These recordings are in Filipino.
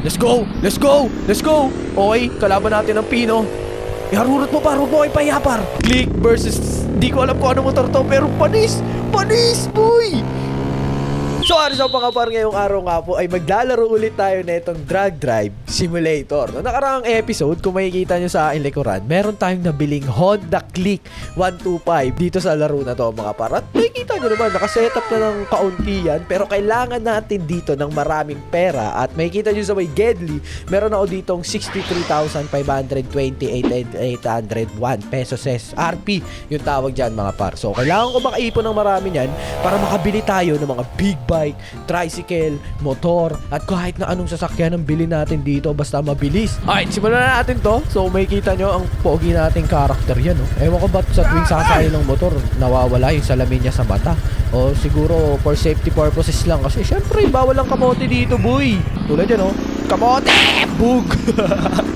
Let's go! Let's go! Let's go! Okay, kalaban natin ang Pino. Iharurot mo pa, huwag mo kayo pahiyapar. Click versus, di ko alam kung ano motor to, pero panis! Panis, boy! So ano sa mga par, ngayong araw nga po ay maglalaro ulit tayo na itong Drug Drive Simulator. No nakaraang episode, kung makikita nyo sa aking likuran, meron tayong nabiling Honda Click 125 dito sa laro na to mga par. At makikita nyo naman, nakasetup na ng kaunti yan, pero kailangan natin dito ng maraming pera. At makikita nyo sa may Gedli, meron ako ditong 63,528,801 pesos RP yung tawag dyan mga par. So kailangan ko makaipon ng marami yan para makabili tayo ng mga big bike, tricycle, motor, at kahit na anong sasakyan ang bili natin dito basta mabilis. Alright, simulan na natin to. So makikita nyo ang pogi nating karakter yan. Oh. Ewan ko ba't sa tuwing sasakay ng motor nawawala yung salamin niya sa mata. O siguro for safety purposes lang kasi syempre bawal ang kamote dito boy. Tulad yan oh. Kamote! Bug!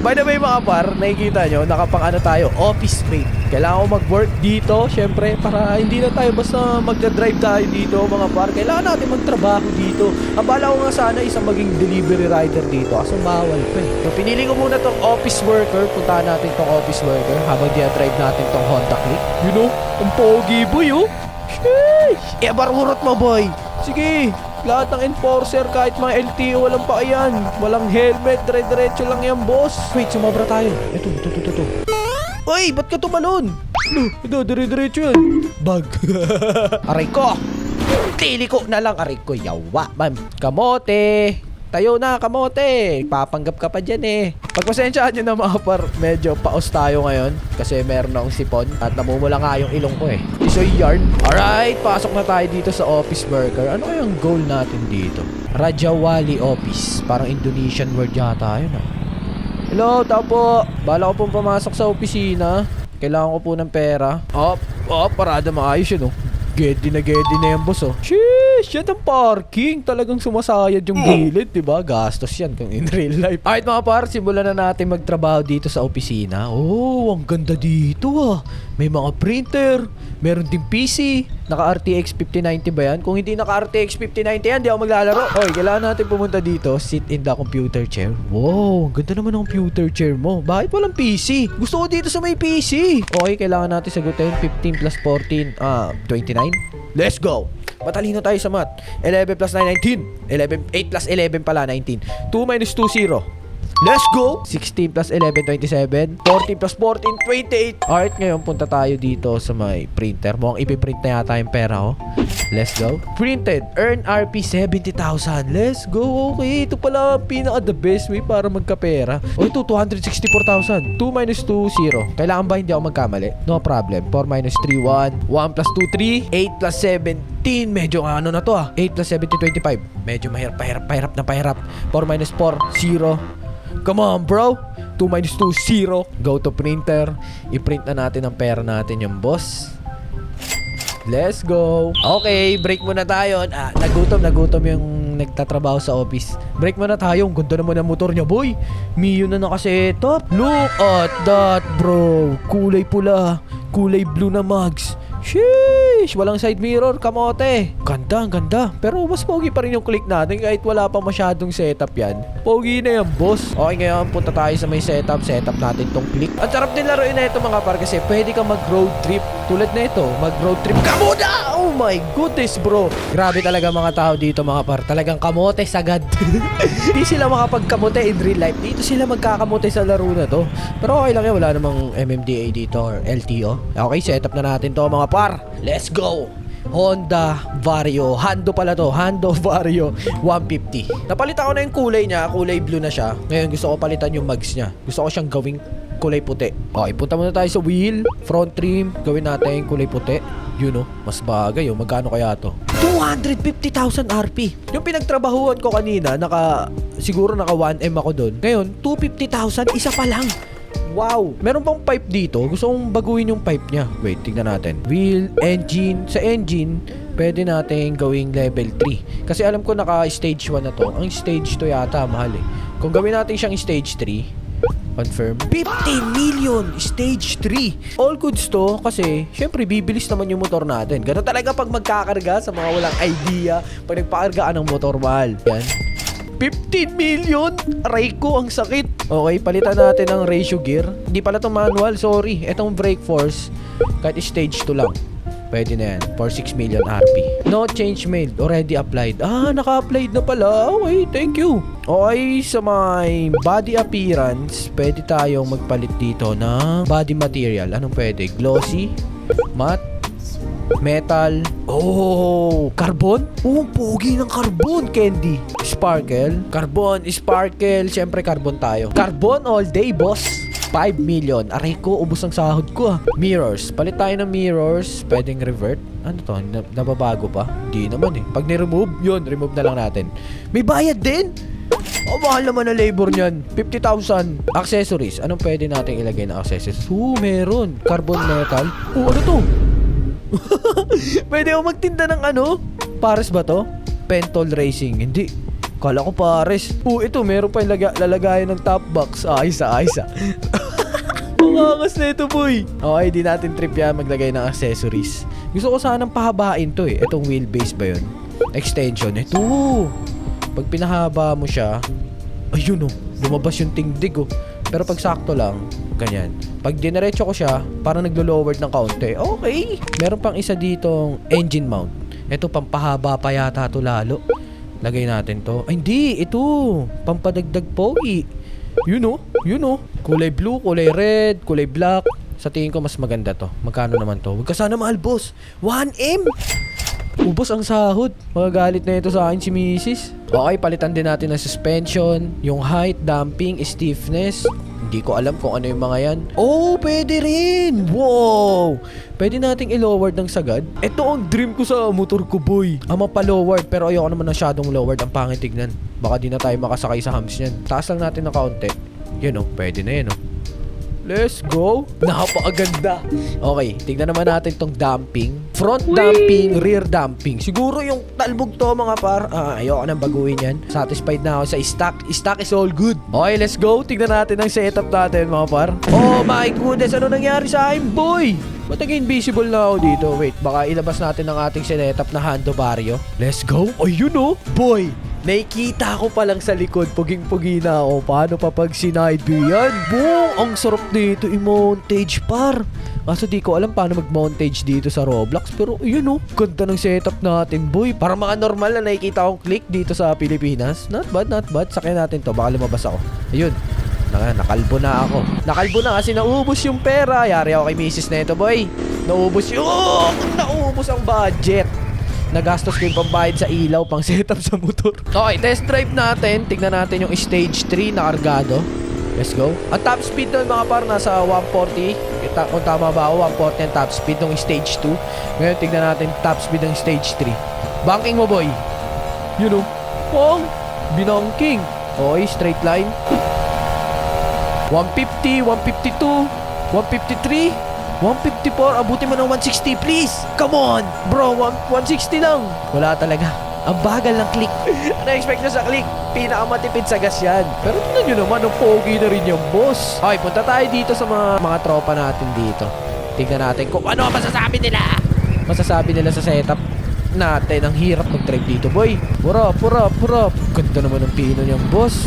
By the way mga par, nakikita nyo, nakapang ano tayo, office mate. Kailangan ko mag-work dito, syempre, para hindi na tayo basta magdadrive tayo dito mga par. Kailangan natin magtrabaho dito. Ang bala ko nga sana isang maging delivery rider dito, kaso bawal pa eh. So pinili ko muna tong office worker, puntahan natin tong office worker habang dia-drive natin tong Honda Click. You know, ang pogi boy oh. Sheesh! Ibarurot mo boy. Sige. Lahat ng enforcer, kahit mga LTO, walang pa yan. Walang helmet, dire-diretso lang yan, boss. Wait, sumobra tayo. Ito. Uy, ba't ka tumalon? Ito, dire-diretso yan. Bag. Aray ko. Tili ko na lang, aray ko. Yawa, ma'am. Kamote. Tayo na, kamote. Papanggap ka pa dyan eh. Pagpasensyaan nyo na mga par, medyo paos tayo ngayon kasi meron akong sipon at namumula nga yung ilong ko eh. Isoy yarn. Alright, pasok na tayo dito sa office worker. Ano kayang goal natin dito? Rajawali office. Parang Indonesian word yata yun ah. Hello, tao po. Bala ko pong pumasok sa opisina. Kailangan ko po ng pera. Parada maayos yun oh. Gedi na yan boss oh. Sheesh, yan ang parking. Talagang sumasayad yung gilid, diba? Gastos yan kung in real life. Alright mga par, simulan na natin magtrabaho dito sa opisina. Oh, ang ganda dito ah. May mga printer, meron din PC. Naka RTX 5090 ba yan? Kung hindi naka RTX 5090 yan, di ako maglalaro. Oy, kailangan natin pumunta dito. Sit in the computer chair. Wow, ang ganda naman ng computer chair mo. Bakit walang PC? Gusto ko dito sa may PC. Okay, kailangan natin sagutin 15 plus 14, 29. Let's go! Matalino tayo sa math. 11 plus 9, 19. 8 plus 11 pala, 19. 2 minus 2, 0. Let's go! 16 plus 11, 27. 14 plus 14, 28. Alright, ngayon punta tayo dito sa may printer. Mukhang ipiprint na yata yung pera ko. Let's go. Printed. Earn RP 70,000. Let's go. Okay, ito pala pinaka the best way para magkapera. O ito, 264,000. 2 minus 2, 0. Kailangan ba hindi ako magkamali? No problem. 4 minus 3, 1. 1 plus 2, 3. 8 plus 17. Medyo ano na to ah. 8 plus 17, 25. Medyo pahirap na pahirap. 4 minus 4, 0. Come on, bro. 2 minus 2, 0. Go to printer. I-print na natin ang pera natin yung boss. Let's go. Okay, break muna tayo. Nagutom yung nagtatrabaho sa office. Break muna tayo. Ang ganda naman ang motor niya, boy. Mio na nakasetop. Look at that, bro. Kulay pula. Kulay blue na mugs. Sheesh! Walang side mirror, kamote. Ganda, ang ganda. Pero mas pogi pa rin yung click natin kahit wala pa masyadong setup yan. Pogi na yan, boss. Okay, ngayon punta tayo sa may setup. Setup natin tong click. Ang sarap din laruin na ito mga par kasi pwede kang mag-road trip. Tulad na ito, mag-road trip ka muna! Oh my goodness, bro. Grabe talaga mga tao dito mga par. Talagang kamote sagad. Hindi sila makapagkamote in real life. Dito sila magkakamote sa laro na to. Pero okay lang yan. Wala namang MMDA dito or LTO. Okay, setup na natin to mga par. Let's go! Honda Vario. Hando pala to. Hando Vario 150. Napalitan ko na yung kulay niya. Kulay blue na siya. Ngayon gusto ko palitan yung mugs niya. Gusto ko siyang gawing kulay puti. Okay, punta muna tayo sa wheel. Front trim. Gawin natin yung kulay puti. You know, mas bagay. Magkano kaya to? 250,000 RP. Yung pinagtrabahuan ko kanina, siguro naka 1M ako doon. Ngayon, 250,000. Isa pa lang. Wow! Meron pang pipe dito. Gusto kong baguhin yung pipe niya. Wait, tignan natin. Wheel, engine. Sa engine, pwede natin gawing level 3. Kasi alam ko naka-stage 1 na to. Ang stage 2 yata, mahal eh. Kung gawin natin siyang stage 3, confirm. 15 million! Stage 3! All goods to kasi, syempre, bibilis naman yung motor natin. Ganun talaga pag magkakarga sa mga walang idea. Pag nagpakargaan ng motor, mahal. Yan. 15 million? Aray ko, ang sakit. Okay, palitan natin ang ratio gear. Hindi pala itong manual, sorry. Itong brake force, kahit stage 2 lang. Pwede na yan, for 6 million RP. No change made, already applied. Naka-applied na pala. Okay, thank you. Okay, sa my body appearance, pwede tayong magpalit dito ng body material. Anong pwede? Glossy, matte, metal. Oh, carbon? Oh, pogi ng carbon, Candy. Sparkle. Carbon, sparkle. Siyempre, carbon tayo. Carbon all day, boss. 5 million. Aray ko, ubos ang sahod ko Mirrors. Palit tayo ng mirrors. Pwedeng revert. Ano to? Nababago pa? Hindi naman Pag ni-remove, yun, remove na lang natin. May bayad din? Mahal naman ang labor niyan. 50,000. Accessories. Anong pwede natin ilagay na accessories? Meron. Carbon metal. Ano to? Pwede ako magtinda ng ano? Pares ba to? Pentol Racing. Hindi. Kala ko pares. Ito. Meron pa yung lalagayan ng top box. Ayos. Pangangas na ito, boy. Okay, di natin trip yan maglagay ng accessories. Gusto ko sanang pahabain to Itong wheelbase ba yun? Extension. Ito. Pag pinahaba mo siya, ayun lumabas yung tingdig Pero pag sakto lang, ganyan. Pag dinerecho ko siya, parang naglo-lowered ng kaunti. Okay. Meron pang isa ditong engine mount. Ito, pampahaba pa yata ito lalo. Lagay natin to. Ay, hindi. Ito. Pampadagdag pogi. Yun. Kulay blue, kulay red, kulay black. Sa tingin ko, mas maganda to. Magkano naman to? Huwag ka sana mahal, boss. 1M! Ubos ang sahod. Magagalit na ito sa akin si Mrs. Okay, palitan din natin ng suspension, yung height, damping, stiffness. Hindi ko alam kung ano yung mga yan. Pwede rin! Wow! Pwede nating i-lowered ng sagad. Ito ang dream ko sa motor ko, boy. Mapa-lowered, pero ayoko naman masyadong lowered. Ang pangit tignan. Baka di na tayo makasakay sa hams niyan. Taas lang natin ng kaunti. Yun pwede na yan Let's go. Napakaganda. Okay, tignan naman natin tong damping. Front damping, rear damping. Siguro yung talbog to mga par. Ayoko nang baguhin yan. Satisfied na ako sa stock. Stock is all good. Okay, let's go. Tignan natin ang setup natin mga par. Oh my goodness, ano nangyari sa akin, boy? Ba't naging invisible na ako dito? Wait, baka ilabas natin ang ating setup na Hando Barrio. Let's go. Ayun boy. Nakikita ko pa lang sa likod, puging-pugi na ako. Paano pa pag sinide view yan? Ang sarap dito i-montage par. Kaso di ko alam paano mag-montage dito sa Roblox. Pero yun ganda ng setup natin, boy. Para mga normal na nakikita akong click dito sa Pilipinas. Not bad. Sakyan natin to, baka lumabas ako. Ayun. Nakalbo na ako. Nakalbo na kasi naubos yung pera. Yari ako kay Mrs. na ito, boy. Naubos ang budget. Nagastos ko yung pambayad sa ilaw, pang setup sa motor. Okay, test drive natin. Tignan natin yung stage 3 na kargado. Let's go. Ang top speed nun mga par, nasa 140. Kung tama ba ako, 140 ang top speed ng stage 2. Ngayon, tignan natin top speed ng stage 3. Banking mo, boy. Yun binangking. Okay, straight line. 150, 152, 153. 154, abutin mo ng 160 please. Come on, bro, 160 lang. Wala talaga. Ang bagal ng click. Ano expect nyo sa click? Pinakamatipid sa gas yan. Pero tignan nyo naman, ang pogi na rin yung boss. Okay, punta tayo dito sa mga tropa natin dito. Tignan natin kung ano masasabi nila sa setup natin. Ang hirap mag-drive dito, boy. Purap. Ganda naman ng pino niyang boss.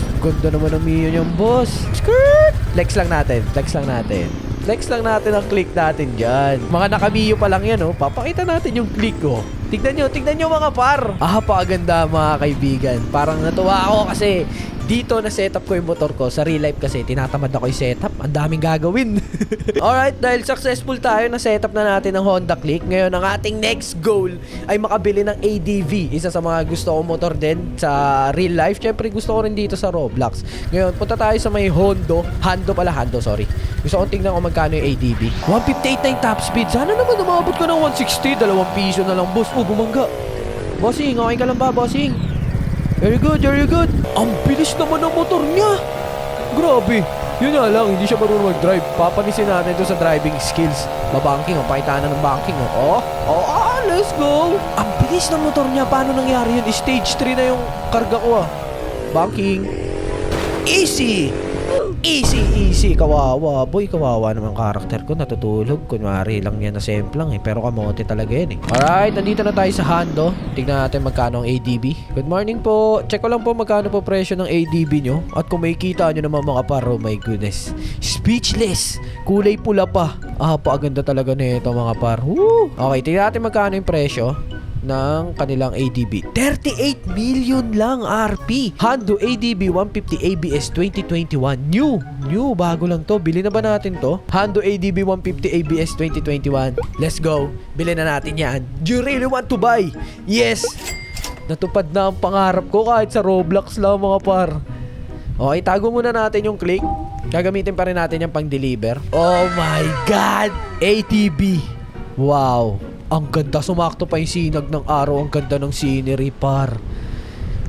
Skirt! Flex lang natin. Flex lang natin ang click natin dyan. Mga nakamiyo pa lang yan, Papakita natin yung click, Tignan nyo mga par. Pakaganda mga kaibigan. Parang natuwa ako kasi dito na setup ko yung motor ko. Sa real life kasi tinatamad ako yung setup. Ang daming gagawin. Alright, dahil successful tayo na setup na natin ng Honda Click. Ngayon ang ating next goal ay makabili ng ADV. Isa sa mga gusto kong motor din sa real life. Siyempre gusto ko rin dito sa Roblox. Ngayon punta tayo sa may Hando, sorry. Gusto kong tingnan kung magkano yung ADV. 158 na yung top speed. Sana naman umabot ko ng 160. 2 piso na lang, boss. Bumangga. Bossing, okay ka lang ba, bossing? Very good. Ang bilis naman ng motor niya. Grabe. Yun nga lang, hindi siya marunong mag-drive. Papanisin natin ito sa driving skills. Babanking, pakitaan na ng banking. Let's go. Ang bilis ng motor niya. Paano nangyari yun? Stage 3 na yung karga ko, Banking. Easy. Easy. Kawawa. Boy, kawawa naman karakter ko. Natutulog. Kunwari lang yan na semplang eh. Pero kamote talaga yan eh. Alright, nandito na tayo sa Hando. Tignan natin magkano ang ADB. Good morning po. Check ko lang po magkano po presyo ng ADB nyo. At kung may kita nyo naman mga par, oh my goodness. Speechless. Kulay pula pa. Paaganda talaga nito mga par. Woo! Okay, tignan natin magkano yung presyo ng kanilang ADB. 38 million lang RP. Hando ADB 150 ABS 2021. New, bago lang to. Bili na ba natin to? Hando ADB 150 ABS 2021. Let's go. Bili na natin yan. Do you really want to buy? Yes. Natupad na ang pangarap ko kahit sa Roblox lang mga par. Okay, tago muna natin yung click. Gagamitin pa rin natin yung pang-deliver. Oh my God! ATB. Wow. Ang ganda, sumakto pa yung sinag ng araw. Ang ganda ng scenery, par.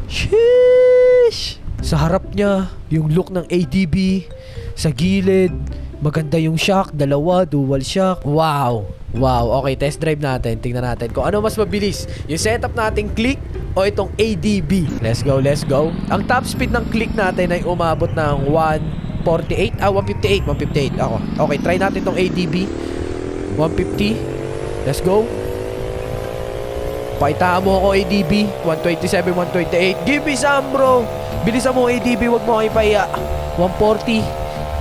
Sheesh! Sa harap niya, yung look ng ATV. Sa gilid, maganda yung shock. Dalawa, dual shock. Wow! Okay, test drive natin. Tingnan natin kung ano mas mabilis. Yung setup nating click o itong ADB. Let's go. Ang top speed ng click natin ay umabot ng 158. 158 ako. Okay, try natin itong ADB. 150. Let's go. Paitaan mo ako ADB 127, 128. Give me some bro. Bilisan mo ADB, wag mo ipahiya. 140.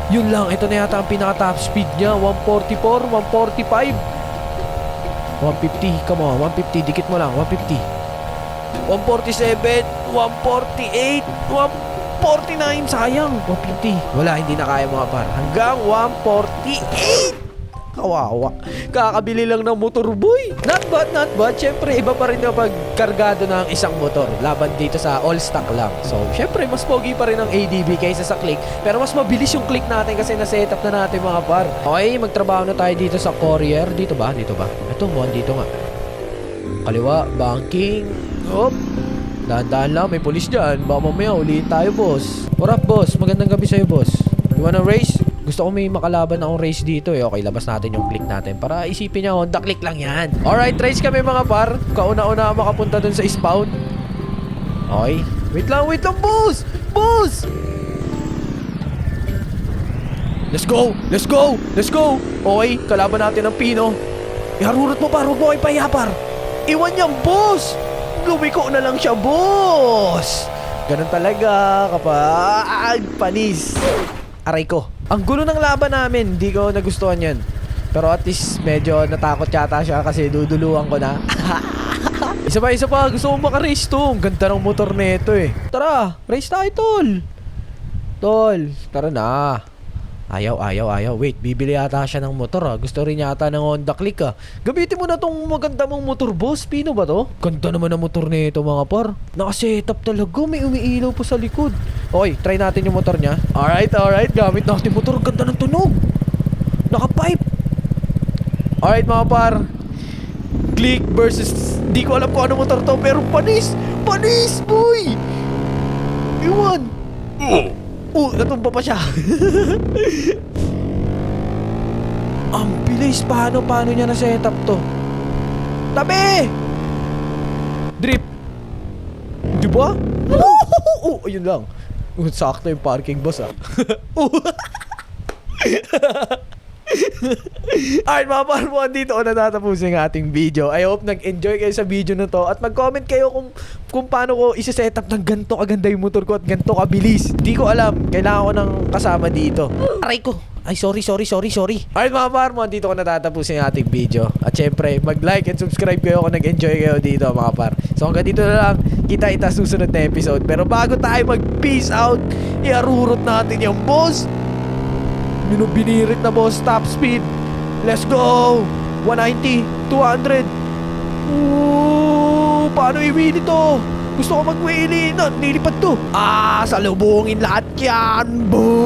Yun lang, ito na yata ang pinaka top speed niya. 144, 145, 150, come on, 150, dikit mo lang, 150, 147, 148, 149, sayang, 150. Wala, hindi na kaya mga par. Hanggang 148. Kawawa. Kakabili lang ng motor, boy. Not bad. Siyempre, iba pa rin kapag kargado ng isang motor. Laban dito sa all stock lang. So, siyempre, mas pogi pa rin ang ADB kaysa sa click. Pero mas mabilis yung click natin kasi na-setup na natin mga par. Okay, magtrabaho na tayo dito sa courier. Dito ba? Ito, mukhang dito nga. Kaliwa, banking. Hop. Dahan-dahan lang, may polis dyan. Baka mamaya, ulihin tayo, boss. What up, boss? Magandang gabi sa'yo, boss. You wanna race? Gusto ko may makalaban akong race dito eh. Okay, labas natin yung click natin para isipin niya Honda click lang yan. Alright, race kami mga par. Kauna-una makapunta dun sa spawn. Okay. Wait lang, boss! Boss! Let's go! Okay, kalaban natin ang Pino. Iharurot mo par, huwag mo ipahiya par. Iwan niyang boss! Lumiko na lang siya, boss! Ganun talaga kapag panis. Aray ko. Ang gulo ng laban namin. Hindi ko nagustuhan yan. Pero at least medyo natakot yata siya kasi duduluan ko na. Isa pa. Gusto ko maka-race to. Ang ganda ng motor nito eh. Tara, race tayo, tol. Tara na. Ayaw. Wait, bibili yata siya ng motor ah. Gusto rin yata ng Honda Click ah. Gamitin mo na tong maganda mong motor, boss. Pino ba to? Ganda naman ang motor nito mga par. Naka-setup talaga. May umiilaw pa sa likod. Okay, try natin yung motor niya. Alright. Gamit natin motor. Ganda ng tunog. Naka-pipe. Alright mga par. Click versus... Di ko alam kung ano motor to. Pero panis, boy. Iwan. Natumpa pa siya. Ang bilis. Paano niya na-setup to? Tabi! Drip. Diba? Ayun lang. Sakto yung parking boss ah. Alright mga parmo, dito ko natatapusin ang ating video. I hope nag-enjoy kayo sa video na to. At mag-comment kayo kung paano ko isa-setup ng ganito kaganda yung motor ko at ganito kabilis. Di ko alam, kailangan ko ng kasama dito. Aray ko. Ay, sorry. Alright mga parmo, dito ko natatapusin ang ating video. At syempre, mag-like and subscribe kayo kung nag-enjoy kayo dito mga par. So hanggang dito na lang, kita susunod na episode. Pero bago tayo mag-peace out, iarurot natin yung boss. Binirit na boss, top speed. Let's go. 190, 200. Paano i-wheelie to? Gusto ko mag-wheelie. Nilipad to. Salubungin lahat yan. Boom.